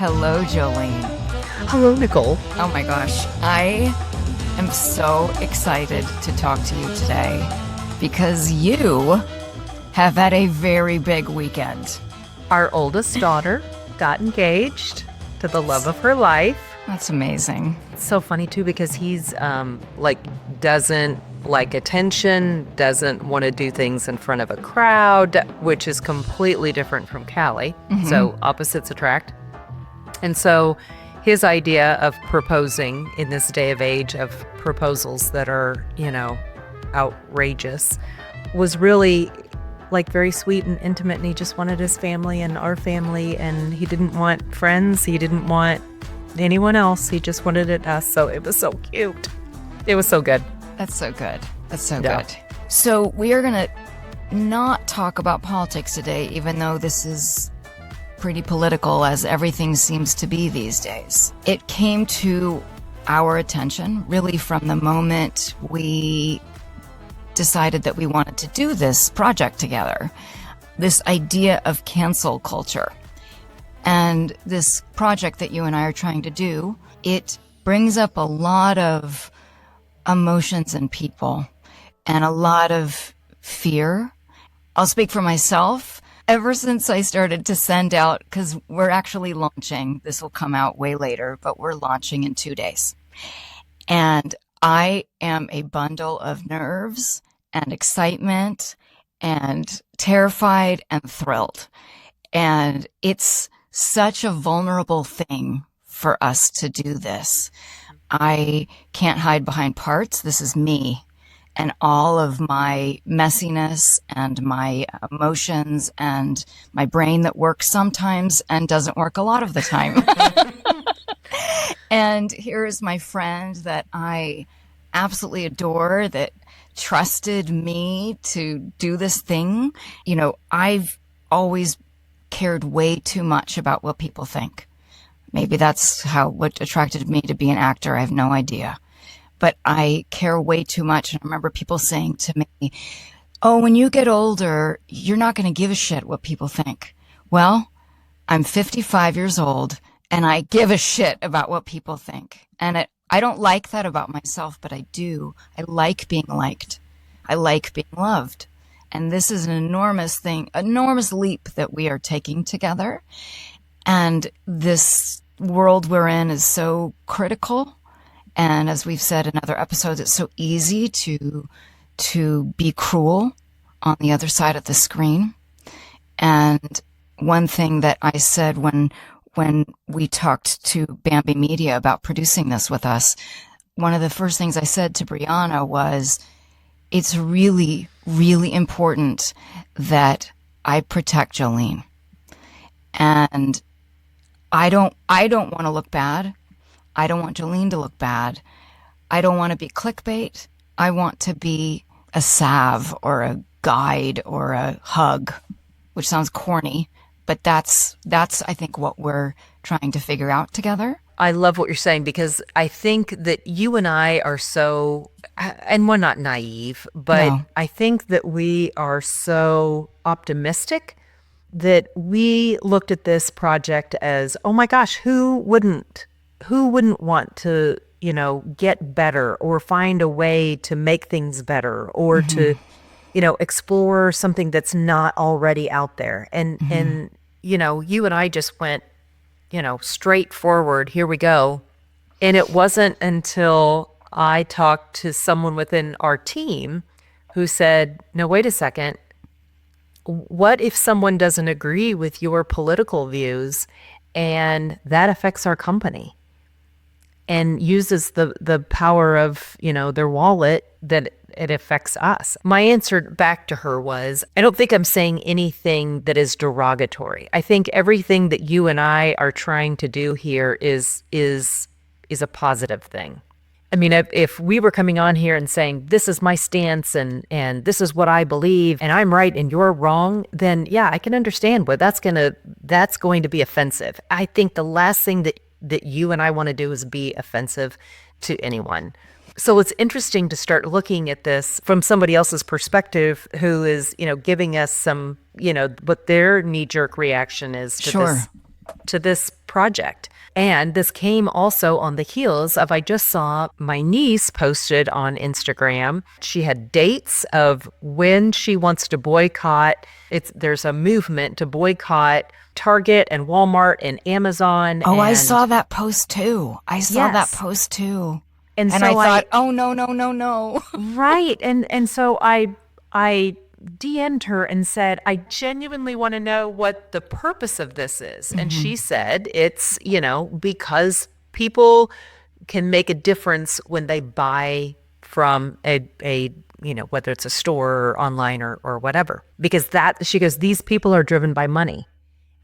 Hello, Jolene. Hello, Nicole. Oh my gosh, I am so excited to talk to you today because you have had a very big weekend. Our oldest daughter got engaged to the love of her life. That's amazing. It's so funny, too, because he's, doesn't like attention, doesn't want to do things in front of a crowd, which is completely different from Callie. Mm-hmm. So opposites attract. And so his idea of proposing in this day of age of proposals that are, outrageous was really very sweet and intimate. And he just wanted his family and our family. And he didn't want friends. He didn't want anyone else. He just wanted it us. So it was so cute. It was so good. That's so good. That's so good. So we are going to not talk about politics today, even though this is pretty political, as everything seems to be these days. It came to our attention really from the moment we decided that we wanted to do this project together, this idea of cancel culture. And this project that you and I are trying to do, it brings up a lot of emotions in people and a lot of fear. I'll speak for myself. Ever since I started to send out, because we're actually launching, this will come out way later, but we're launching in 2 days. And I am a bundle of nerves and excitement and terrified and thrilled. And it's such a vulnerable thing for us to do this. I can't hide behind parts. This is me. And all of my messiness and my emotions and my brain that works sometimes and doesn't work a lot of the time. And here is my friend that I absolutely adore, that trusted me to do this thing. I've always cared way too much about what people think. Maybe that's what attracted me to be an actor. I have no idea. But I care way too much. And I remember people saying to me, oh, when you get older, you're not going to give a shit what people think. Well, I'm 55 years old and I give a shit about what people think. And I don't like that about myself, but I do. I like being liked. I like being loved. And this is an enormous leap that we are taking together. And this world we're in is so critical. And as we've said in other episodes, it's so easy to be cruel on the other side of the screen. And one thing that I said when we talked to Bambi Media about producing this with us, one of the first things I said to Brianna was, it's really, really important that I protect Jolene. And I don't want to look bad. I don't want Jolene to look bad. I don't want to be clickbait. I want to be a salve or a guide or a hug, which sounds corny, but that's I think what we're trying to figure out together. I love what you're saying, because I think that you and I are so, and we're not naive, but no. I think that we are so optimistic that we looked at this project as, oh my gosh, who wouldn't want to, get better or find a way to make things better or to, explore something that's not already out there. And you and I just went, straight forward, here we go. And it wasn't until I talked to someone within our team who said, no, wait a second. What if someone doesn't agree with your political views and that affects our company and uses the power of, their wallet that it affects us? My answer back to her was, I don't think I'm saying anything that is derogatory. I think everything that you and I are trying to do here is a positive thing. I mean, if we were coming on here and saying, this is my stance and this is what I believe and I'm right and you're wrong, then yeah, I can understand what that's going to be offensive. I think the last thing that you and I want to do is be offensive to anyone. So it's interesting to start looking at this from somebody else's perspective who is, giving us some, what their knee-jerk reaction is to Sure. this to this project. And this came also on the heels of, I just saw my niece posted on Instagram. She had dates of when she wants to boycott. There's a movement to boycott Target and Walmart and Amazon. Oh, I saw that post too. And so I thought, oh, no. Right. And so I DM'd her and said, I genuinely want to know what the purpose of this is. And she said, it's, because people can make a difference when they buy from a whether it's a store or online or whatever, because she goes, these people are driven by money.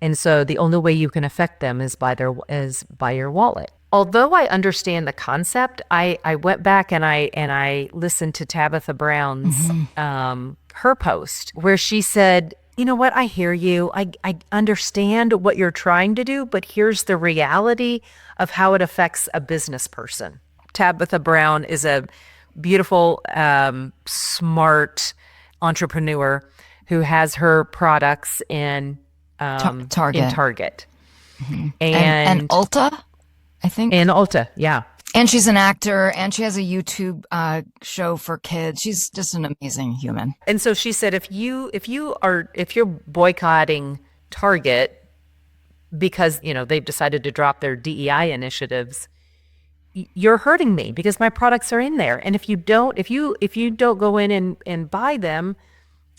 And so the only way you can affect them is by your wallet. Although I understand the concept, I went back and I listened to Tabitha Brown's her post where she said, you know what, I hear you. I understand what you're trying to do, but here's the reality of how it affects a business person. Tabitha Brown is a beautiful, smart entrepreneur who has her products in Target. And Ulta, I think. And Ulta, yeah. And she's an actor, and she has a YouTube show for kids. She's just an amazing human. And so she said, if you're boycotting Target because they've decided to drop their DEI initiatives, you're hurting me because my products are in there. And if you don't go in and buy them,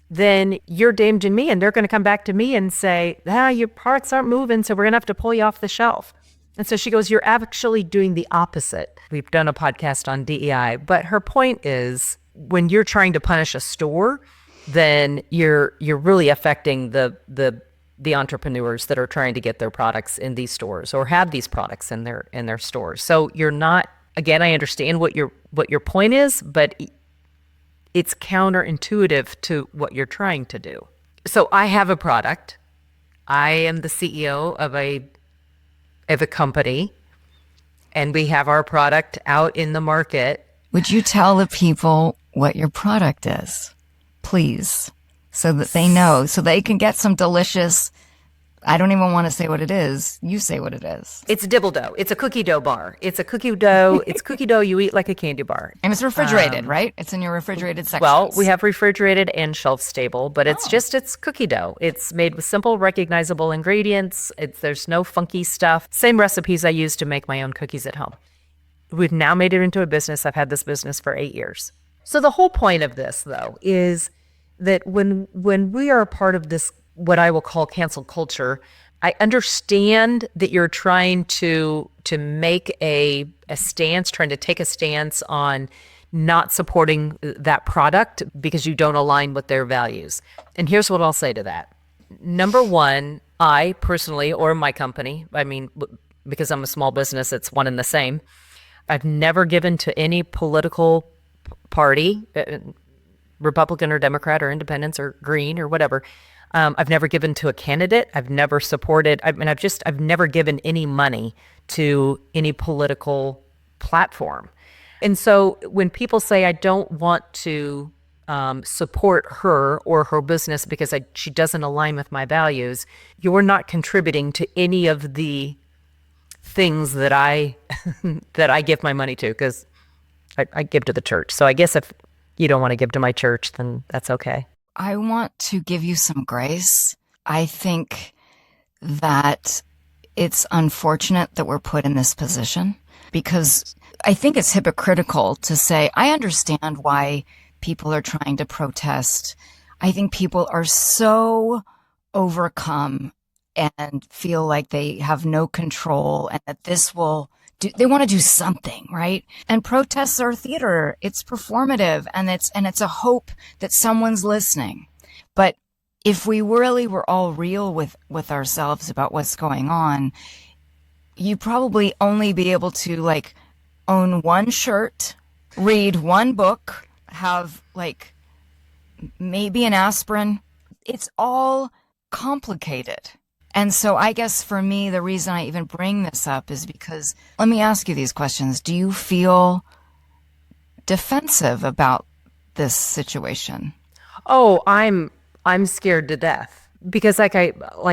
then you're damaging me, and they're going to come back to me and say, your products aren't moving, so we're going to have to pull you off the shelf. And so she goes, you're actually doing the opposite. We've done a podcast on DEI, but her point is when you're trying to punish a store, then you're really affecting the entrepreneurs that are trying to get their products in these stores or have these products in their stores. So you're not, again, I understand what your point is, but it's counterintuitive to what you're trying to do. So I have a product. I am the CEO of a company, and we have our product out in the market. Would you tell the people what your product is, please, so that they know, so they can get some delicious, I don't even want to say what it is. You say what it is. It's Dible Dough. It's a cookie dough bar. It's cookie dough you eat like a candy bar. And it's refrigerated, right? It's in your refrigerated section. Well, we have refrigerated and shelf stable, but it's cookie dough. It's made with simple, recognizable ingredients. There's no funky stuff. Same recipes I use to make my own cookies at home. We've now made it into a business. I've had this business for 8 years. So the whole point of this, though, is that when we are a part of this, what I will call cancel culture, I understand that you're trying to make a stance, trying to take a stance on not supporting that product because you don't align with their values. And here's what I'll say to that. Number one, I personally, or my company, because I'm a small business, it's one and the same. I've never given to any political party, Republican or Democrat or Independents or Green or whatever. I've never given to a candidate. I've never supported. I've never given any money to any political platform. And so when people say I don't want to support her or her business because she doesn't align with my values, you're not contributing to any of the things that I give my money to, because I give to the church. So I guess if you don't want to give to my church, then that's okay. I want to give you some grace. I think that it's unfortunate that we're put in this position, because I think it's hypocritical to say, I understand why people are trying to protest. I think people are so overcome and feel like they have no control, and that they want to do something, right? And protests are theater. It's performative, and it's a hope that someone's listening. But if we really were all real with ourselves about what's going on, you'd probably only be able to own one shirt, read one book, have maybe an aspirin. It's all complicated. And so I guess for me, the reason I even bring this up is because, let me ask you these questions. Do you feel defensive about this situation? Oh, I'm scared to death, Because like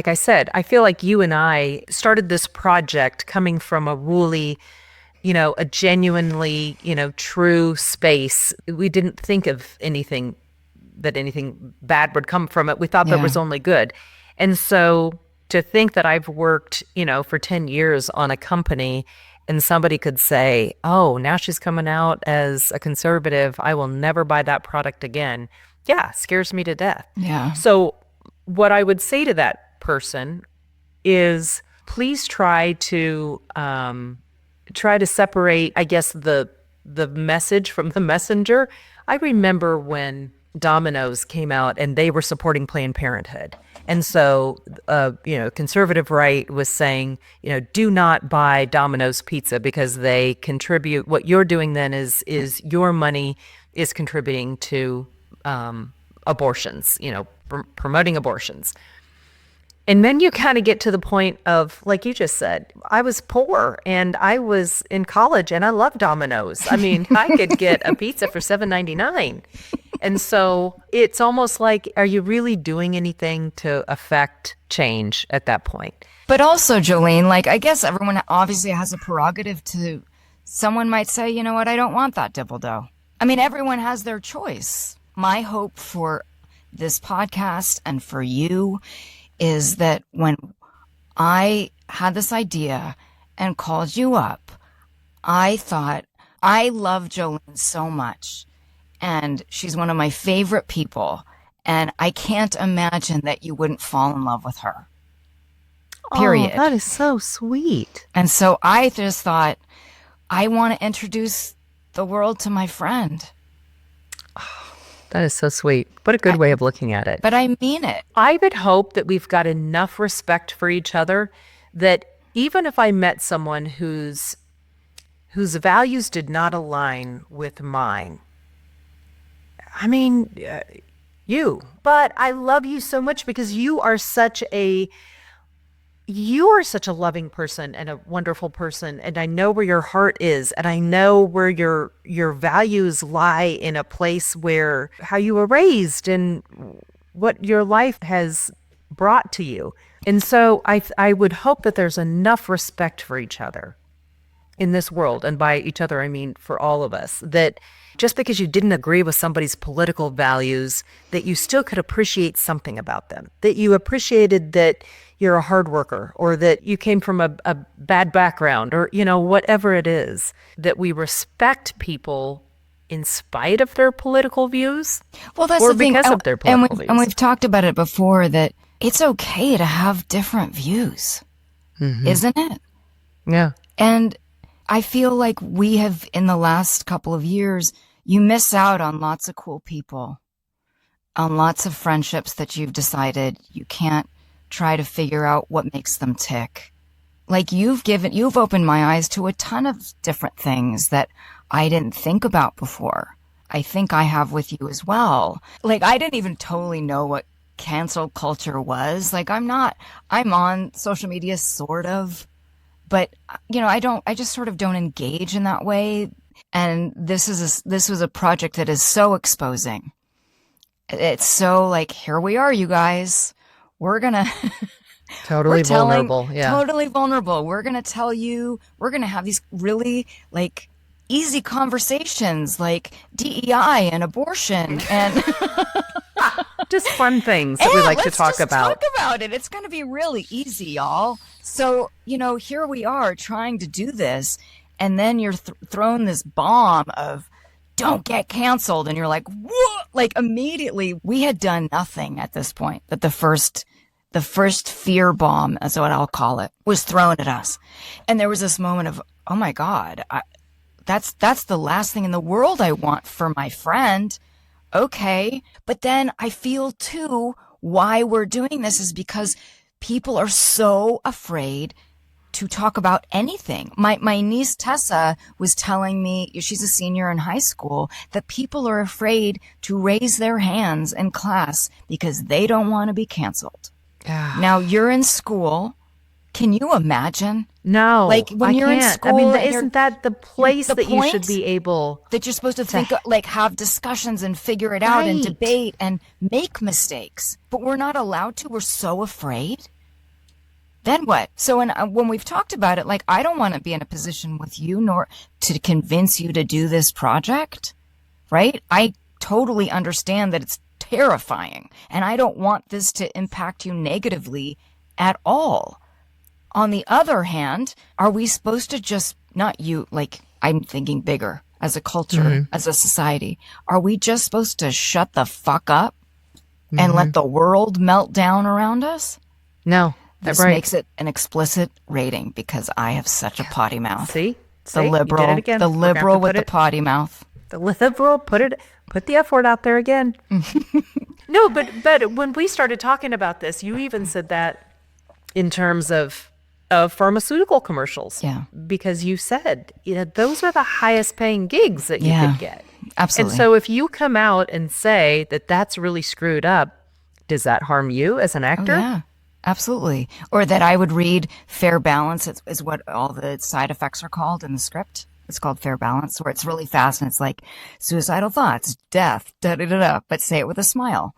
I said, I feel like you and I started this project coming from a really, a genuinely, true space. We didn't think of anything bad would come from it. We thought that was only good. And so to think that I've worked, for 10 years on a company and somebody could say, oh, now she's coming out as a conservative, I will never buy that product again. Yeah, scares me to death. Yeah. So what I would say to that person is please try to separate, I guess, the message from the messenger. I remember when Domino's came out and they were supporting Planned Parenthood. And so, conservative right was saying, do not buy Domino's pizza because they contribute. What you're doing then is your money is contributing to abortions, promoting abortions. And then you kind of get to the point of, like you just said, I was poor and I was in college and I loved Domino's. I mean, I could get a pizza for $7.99. And so it's almost like, are you really doing anything to affect change at that point? But also, Jolene, I guess everyone obviously has a prerogative to, someone might say, you know what, I don't want that Dibble Dough. I mean, everyone has their choice. My hope for this podcast and for you is that when I had this idea and called you up, I thought, I love Jolene so much, and she's one of my favorite people, and I can't imagine that you wouldn't fall in love with her. Period. Oh, that is so sweet. And so I just thought, I want to introduce the world to my friend. That is so sweet. What a good way of looking at it. But I mean it. I would hope that we've got enough respect for each other that even if I met someone whose values did not align with mine, I mean, but I love you so much because you are such a loving person and a wonderful person, and I know where your heart is, and I know where your values lie in a place where how you were raised and what your life has brought to you. And so I would hope that there's enough respect for each other in this world, and by each other I mean for all of us, that just because you didn't agree with somebody's political values, that you still could appreciate something about them, that you appreciated that you're a hard worker, or that you came from a bad background, or, whatever it is, that we respect people in spite of their political views. Well, that's or the thing. Because of their political views. And we've talked about it before, that it's okay to have different views, isn't it? Yeah. And I feel like we have, in the last couple of years, you miss out on lots of cool people, on lots of friendships that you've decided you can't try to figure out what makes them tick. You've opened my eyes to a ton of different things that I didn't think about before. I think I have with you as well. I didn't even totally know what cancel culture was. I'm on social media, sort of. But, I just sort of don't engage in that way. And this was a project that is so exposing. It's so here we are, you guys. We're going to Totally vulnerable. Yeah. Totally vulnerable. We're going to tell you, we're going to have these really easy conversations DEI and abortion and just fun things that we like to talk about. Let's talk about it. It's going to be really easy, y'all. So, here we are trying to do this, and then you're thrown this bomb of don't get canceled, and you're like, what? Immediately, we had done nothing at this point. That the first fear bomb, that's what I'll call it, was thrown at us. And there was this moment of, oh my God, that's the last thing in the world I want for my friend. Okay. But then I feel too, why we're doing this is because people are so afraid to talk about anything. My niece Tessa was telling me, she's a senior in high school, that people are afraid to raise their hands in class because they don't want to be canceled. Now you're in school Can you imagine? No, Like when I you're in can't. I school, mean, and isn't that the place the that you should point be able that you're supposed to to? think, like have discussions and figure it out and Right. debate and make mistakes, but we're not allowed to. We're so afraid. Then what? So when we've talked about it, like I don't want to be in a position with you nor to convince you to do this project, right? I totally understand that it's terrifying and I don't want this to impact you negatively at all. On the other hand, are we supposed to just, not you, like I'm thinking bigger as a culture, as a society, are we just supposed to shut the fuck up and let the world melt down around us? No, This right. makes it an explicit rating because I have such a potty mouth. See, The you did liberal, it again. the We're gonna have to liberal with put the it- potty mouth. The liberal, put the F word out there again. No, but when we started talking about this, you even said that in terms of pharmaceutical commercials. Yeah. Because you said, those are the highest paying gigs that you Yeah. could get. Absolutely. And so if you come out and say that that's really screwed up, does that harm you as an actor? Oh, yeah, absolutely. Or that I would read Fair Balance is what all the side effects are called in the script. It's called Fair Balance, where it's really fast and it's like suicidal thoughts, death, da da da da, but say it with a smile.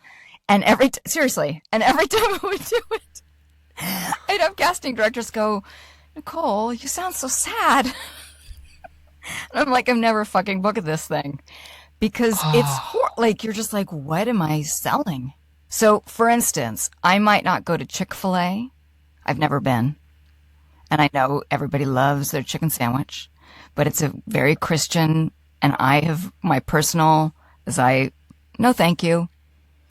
And seriously, and every time I would do it, I'd have casting directors go, Nicole, you sound so sad. And I'm like, I'm never fucking booking this thing because it's like, you're just like, what am I selling? So, for instance, I might not go to Chick-fil-A. I've never been. And I know everybody loves their chicken sandwich, but it's a very Christian, and I have my personal, no thank you.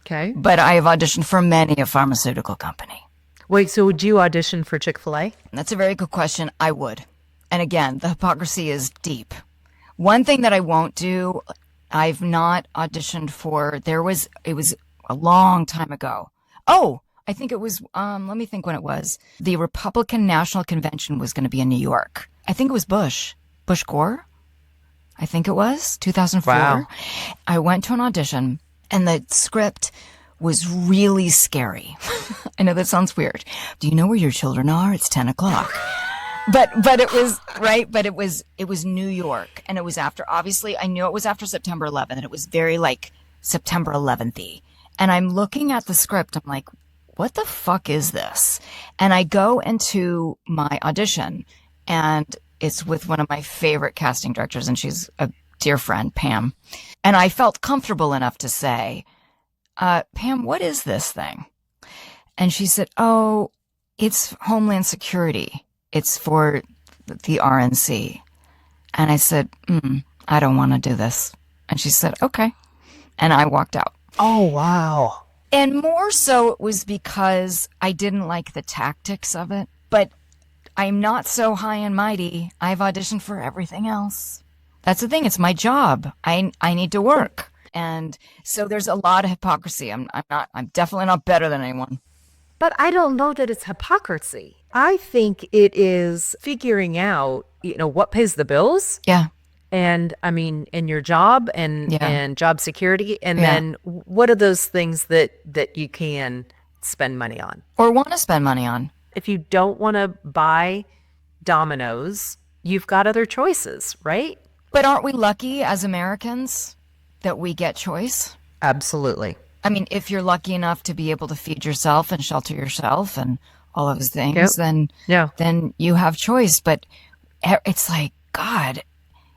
Okay. But I have auditioned for many a pharmaceutical company. Wait, so would you audition for Chick-fil-A? That's a very good question. I would. And again, the hypocrisy is deep. One thing that I won't do, I've not auditioned for, it was a long time ago. Oh, I think it was, let me think when it was. The Republican National Convention was going to be in New York. I think it was Bush Gore. I think it was 2004. Wow. I went to an audition and the script was really scary. I know that sounds weird. Do you know where your children are? It's 10 o'clock. But it was right. But it was New York, and it was after. Obviously, I knew it was after September 11th, and it was very like September 11th-y. And I'm looking at the script. I'm like, what the fuck is this? And I go into my audition, and it's with one of my favorite casting directors, and she's a dear friend, Pam. And I felt comfortable enough to say, Pam, what is this thing? And she said, oh, it's Homeland Security. It's for the RNC. And I said, I don't want to do this. And she said, okay. And I walked out. Oh, wow. And more so it was because I didn't like the tactics of it. But I'm not so high and mighty. I've auditioned for everything else. That's the thing. It's my job. I need to work. And so there's a lot of hypocrisy. I'm definitely not better than anyone. But I don't know that it's hypocrisy. I think it is figuring out, what pays the bills. Yeah. And I mean, in your job and job security. And then what are those things that you can spend money on? Or want to spend money on. If you don't want to buy Domino's, you've got other choices, right? But aren't we lucky as Americans that we get choice? Absolutely. I mean, if you're lucky enough to be able to feed yourself and shelter yourself and all of those things, then you have choice. But it's like, God,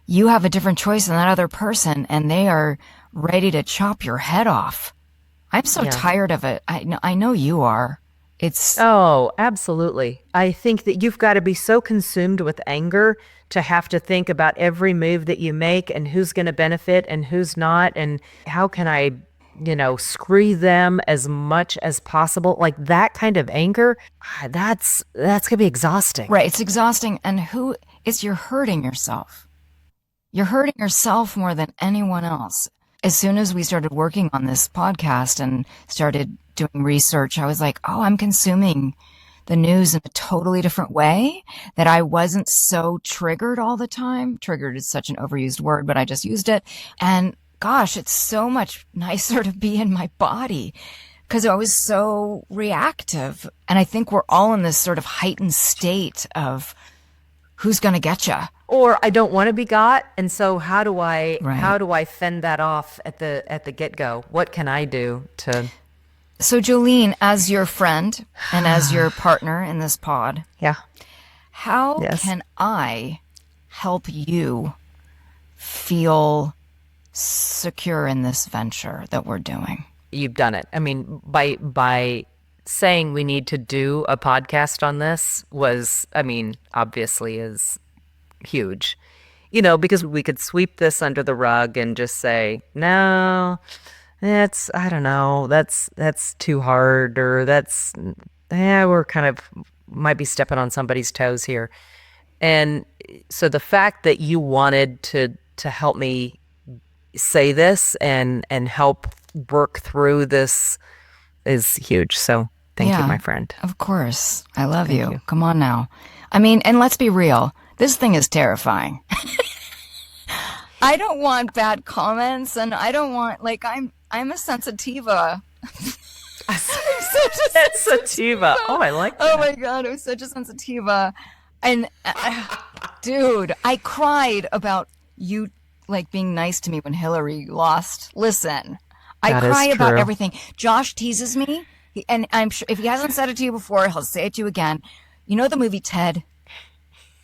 you have a different choice than that other person, and they are ready to chop your head off. I'm so tired of it. I know you are. Oh, absolutely. I think that you've got to be so consumed with anger to have to think about every move that you make and who's going to benefit and who's not, and how can I screw them as much as possible. Like that kind of anger, that's going to be exhausting. Right. It's exhausting. And you're hurting yourself. You're hurting yourself more than anyone else. As soon as we started working on this podcast and started doing research, I was like, oh, I'm consuming the news in a totally different way, that I wasn't so triggered all the time. Triggered is such an overused word, but I just used it. And gosh, it's so much nicer to be in my body because I was so reactive. And I think we're all in this sort of heightened state of who's going to get you. Or I don't want to be got, and so how do I fend that off at the get-go? What can I do to? So Jolene, as your friend and as your partner in this pod, Yeah. how can I help you feel secure in this venture that we're doing? You've done it. I mean, by saying we need to do a podcast on this was, I mean, obviously is huge. Because we could sweep this under the rug and just say, no, I don't know, that's too hard, or we're kind of might be stepping on somebody's toes here. And so the fact that you wanted to help me say this and help work through this is huge. So thank you, my friend. Of course. I love you. Come on now. I mean, and let's be real. This thing is terrifying. I don't want bad comments, and I don't want, like, I'm a sensitiva. Sensitiva. Oh, I like that. Oh my God, I'm such a sensitiva. And dude, I cried about you like being nice to me when Hillary lost. Listen, I cry about everything. Josh teases me, and I'm sure if he hasn't said it to you before, he'll say it to you again. You know the movie Ted?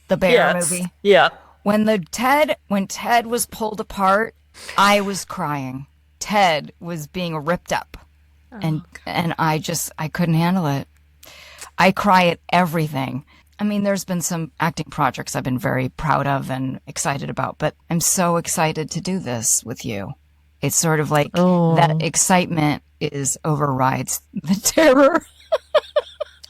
The bear movie? Yeah. When Ted was pulled apart, I was crying. Ted was being ripped up. And I couldn't handle it. I cry at everything. I mean, there's been some acting projects I've been very proud of and excited about, but I'm so excited to do this with you. It's sort of like that excitement overrides the terror.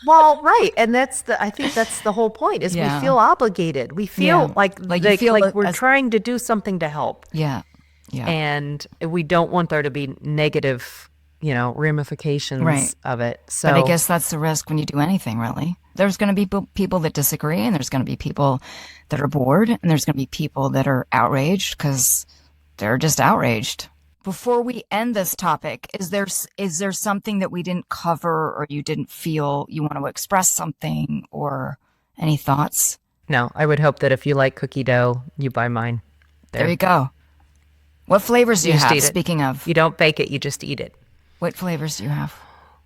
Well, right. And I think that's the whole point is we feel obligated. We feel like we're trying to do something to help. Yeah. Yeah. And we don't want there to be negative, ramifications of it. So, but I guess that's the risk when you do anything, really. There's going to be people that disagree, and there's going to be people that are bored, and there's going to be people that are outraged because they're just outraged. Before we end this topic, is there something that we didn't cover, or you didn't feel you want to express something, or any thoughts? No, I would hope that if you like cookie dough, you buy mine. There you go. What flavors do you have, speaking of? You don't bake it, you just eat it. What flavors do you have?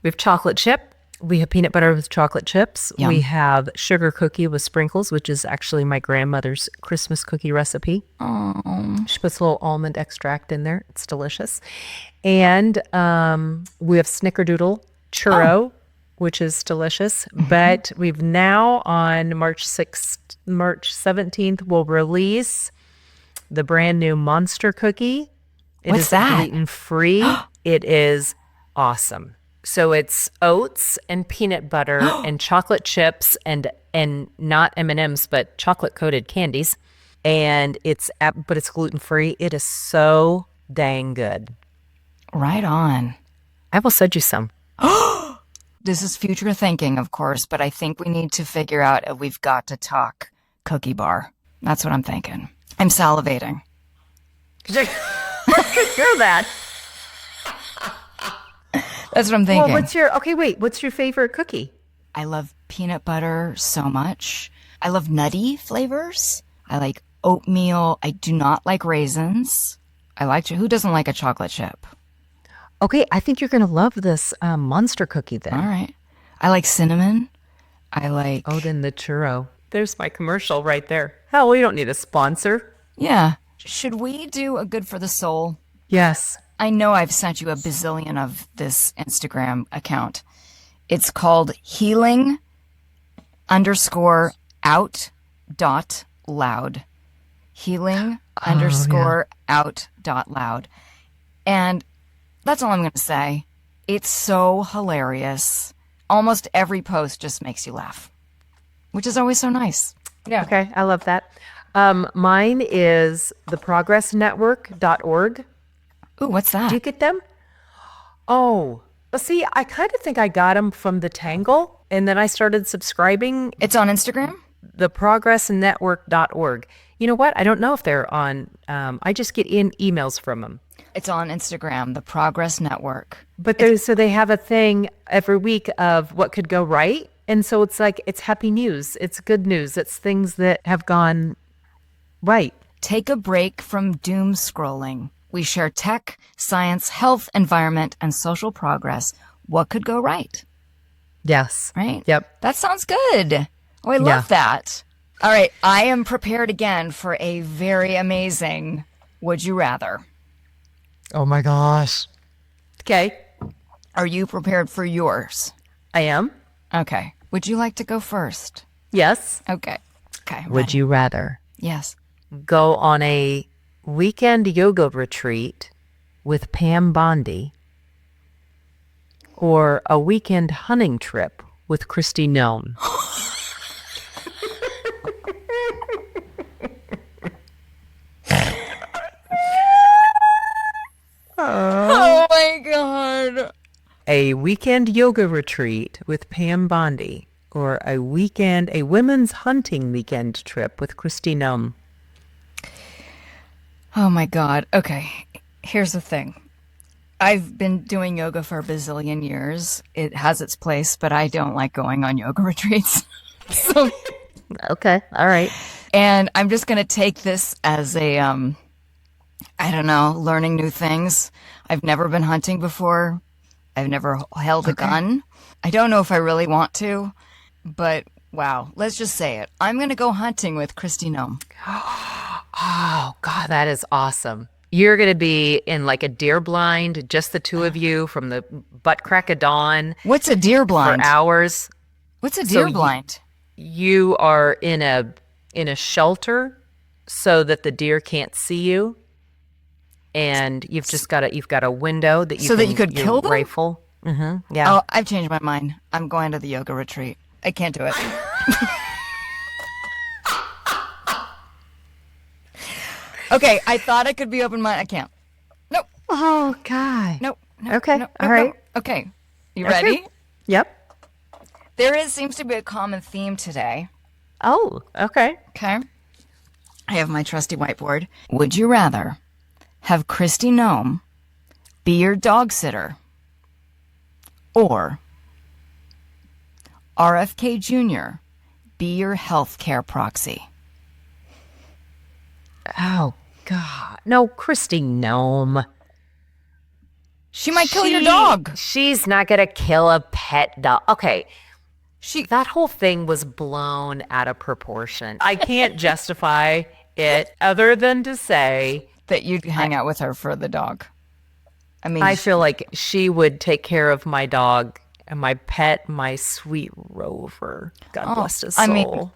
We have chocolate chip. We have peanut butter with chocolate chips. Yum. We have sugar cookie with sprinkles, which is actually my grandmother's Christmas cookie recipe. Oh. She puts a little almond extract in there. It's delicious. And we have snickerdoodle churro, which is delicious. Mm-hmm. But we've now on March 17th, we'll release the brand new monster cookie. What's that? Gluten-free. It is awesome. So it's oats and peanut butter and chocolate chips and not M&Ms, but chocolate coated candies. And but it's gluten-free. It is so dang good. Right on. I will send you some. This is future thinking, of course, but I think we need to figure out if we've got to talk cookie bar. That's what I'm thinking. I'm salivating. Hear that? That's what I'm thinking. Well, what's your favorite cookie? I love peanut butter so much. I love nutty flavors. I like oatmeal. I do not like raisins. Who doesn't like a chocolate chip? Okay, I think you're going to love this monster cookie then. All right. I like cinnamon. Then the churro. There's my commercial right there. Hell, we don't need a sponsor. Yeah. Should we do a good for the soul? Yes. I know I've sent you a bazillion of this Instagram account. It's called healing_out.loud. Healing_out.loud. And that's all I'm going to say. It's so hilarious. Almost every post just makes you laugh, which is always so nice. Yeah. Okay, I love that. Mine is theprogressnetwork.org. Ooh, what's that? Do you get them? Oh, see, I kind of think I got them from the Tangle, and then I started subscribing. It's on Instagram? Theprogressnetwork.org. You know what? I don't know if they're on. I just get emails from them. It's on Instagram, the Progress Network. But so they have a thing every week of what could go right. And so it's like, it's happy news. It's good news. It's things that have gone right. Take a break from doom scrolling. We share tech, science, health, environment, and social progress. What could go right? Yes. Right? Yep. That sounds good. Oh, I love that. All right. I am prepared again for a very amazing Would You Rather. Oh my gosh. Okay. Are you prepared for yours? I am. Okay. Would you like to go first? Yes. Okay. Okay. Would you rather Yes. go on a weekend yoga retreat with Pam Bondi or a weekend hunting trip with Christy Nome? Oh my God. A weekend yoga retreat with Pam Bondi or a women's hunting weekend trip with Christy Nome? Oh my God. Okay. Here's the thing. I've been doing yoga for a bazillion years. It has its place, but I don't like going on yoga retreats. So, okay. All right. and I'm just going to take this as a, I don't know, learning new things. I've never been hunting before. I've never held a gun. I don't know if I really want to, but wow, let's just say it. I'm going to go hunting with Christy Nome. Oh, God, that is awesome. You're going to be in like a deer blind, just the two of you from the butt crack of dawn. What's a deer blind? For hours. What's a deer blind? You are in a shelter so that the deer can't see you. And you've got a window that you so that you could kill them? Rifle. Mm-hmm. Yeah. Oh, I've changed my mind. I'm going to the yoga retreat. I can't do it. Okay, I thought I could be open-minded. I can't. Nope. Oh, God. Nope. Okay. All right. Okay. You ready? Yep. Seems to be a common theme today. Oh, okay. Okay. I have my trusty whiteboard. Would you rather have Christy Nome be your dog sitter or RFK Jr. be your healthcare proxy? Oh, God. No, Christy Nome. She might kill your dog. She's not going to kill a pet dog. Okay. That whole thing was blown out of proportion. I can't justify it other than to say that you'd hang out with her for the dog. I mean, I feel like she would take care of my dog and my pet, my sweet Rover. God bless his soul. I mean,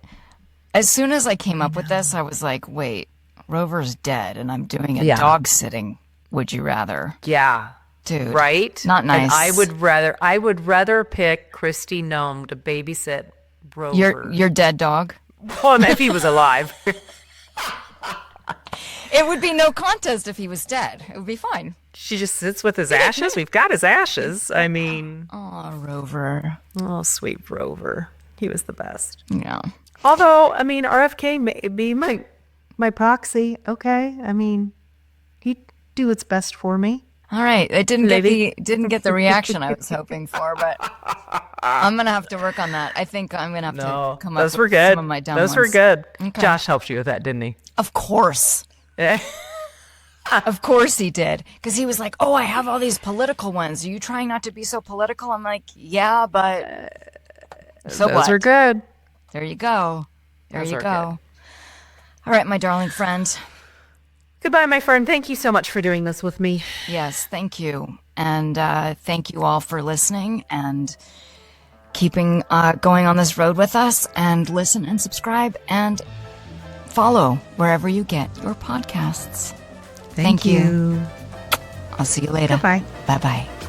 as soon as I came up with this, I was like, wait, Rover's dead and I'm doing a dog sitting. Would you rather? Yeah. Dude. Right? Not nice. And I would rather pick Christy Nome to babysit Rover. Your dead dog? Well, if he was alive. It would be no contest if he was dead. It would be fine. She just sits with his ashes. We've got his ashes. I mean. Oh, Rover. Oh, sweet Rover. He was the best. Yeah. Although, I mean, RFK may be my proxy. Okay. I mean, he'd do its best for me. All right. It didn't get the reaction I was hoping for, but I'm going to have to work on that. I think I'm going to have to come up with some of my dumb ones. Those were good. Okay. Josh helped you with that, didn't he? Of course. Of course he did. Because he was like, oh, I have all these political ones. Are you trying not to be so political? I'm like, yeah, but so what? Those are good. There you go. There you go. Good. All right, my darling friend. Goodbye, my friend. Thank you so much for doing this with me. Yes, thank you. And thank you all for listening and keeping going on this road with us. And listen and subscribe and follow wherever you get your podcasts. Thank you. I'll see you later. Bye-bye. Bye-bye.